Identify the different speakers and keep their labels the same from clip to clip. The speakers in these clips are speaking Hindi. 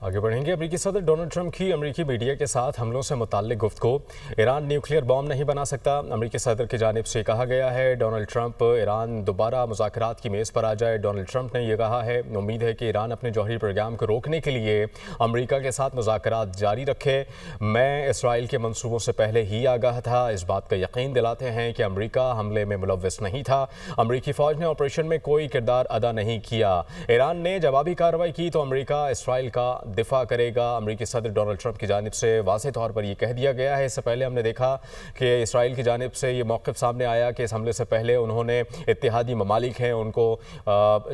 Speaker 1: आगे बढ़ेंगे। अमेरिकी सदर डोनाल्ड ट्रंप की अमेरिकी मीडिया के साथ हमलों से मुताल्लिक गुफ्तगू। ईरान न्यूक्लियर बॉम्ब नहीं बना सकता, अमेरिकी सदर की जानिब से कहा गया है। डोनाल्ड ट्रंप ईरान दोबारा मुज़ाकरात की मेज़ पर आ जाए। डोनाल्ड ट्रंप ने यह कहा है, उम्मीद है कि ईरान अपने जौहरी प्रोग्राम को रोकने के लिए अमेरिका के साथ मुज़ाकरात जारी रखे। मैं इसराइल के मंसूबों से पहले ही आगाह था, इस बात का यकीन दिलाते हैं कि अमेरिका हमले में मुलव्वस नहीं था। अमेरिकी फ़ौज ने ऑपरेशन में कोई किरदार अदा नहीं किया। ईरान ने जवाबी कार्रवाई की तो अमेरिका इसराइल का दिफा करेगा। अमेरिकी सदर डोनाल्ड ट्रंप की जानिब से वाज़ेह तौर पर यह कह दिया गया है। इससे पहले हमने देखा कि इसराइल की जानिब से ये मौक़िफ़ सामने आया कि इस हमले से पहले उन्होंने इत्तेहादी ममालिक हैं उनको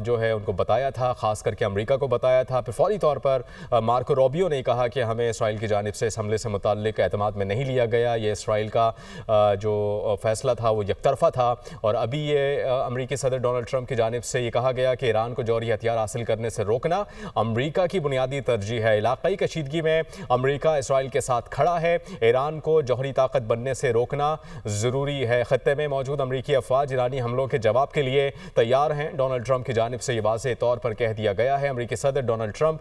Speaker 1: जो है उनको बताया था, ख़ास करके अमेरिका को बताया था। फिर फौरी तौर पर मार्को रूबियो ने कहा कि हमें इसराइल की जानिब से इस हमले से मुताल्लिक एतमाद में नहीं लिया गया, ये इसराइल का जो फ़ैसला था वो यकतरफ़ा था। और अभी ये अमेरिकी सदर डोनाल्ड ट्रंप की जानिब से ये कहा गया कि ईरान को जौहरी हथियार हासिल करने से रोकना अमेरिका की बुनियादी तरजीह है। इलाक़ाई कशीदगी में अमेरिका इसराइल के साथ खड़ा है। ईरान को जौहरी ताकत बनने से रोकना ज़रूरी है। ख़त्ते में मौजूद अमेरिकी अफ़वाज ईरानी हमलों के जवाब के लिए तैयार हैं। डोनाल्ड ट्रंप की जानिब से ये वाज़ेह तौर पर कह दिया गया है। अमेरिकी सदर डोनाल्ड ट्रंप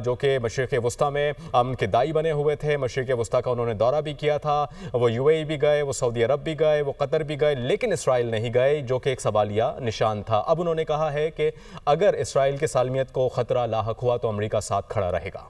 Speaker 1: जो कि मशरिक़ वस्ता में अमन के दाई बने हुए थे, मशरिक़ वस्ता का उन्होंने दौरा भी किया था। वो UAE भी गए, वो सऊदी अरब भी गए, वो कतर भी गए, लेकिन इसराइल नहीं गए, जो कि एक सवालिया निशान था। अब उन्होंने कहा है कि अगर इसराइल की सालमियत को ख़तरा लाहक हुआ तो अमेरिका साथ खड़ा रहेगा।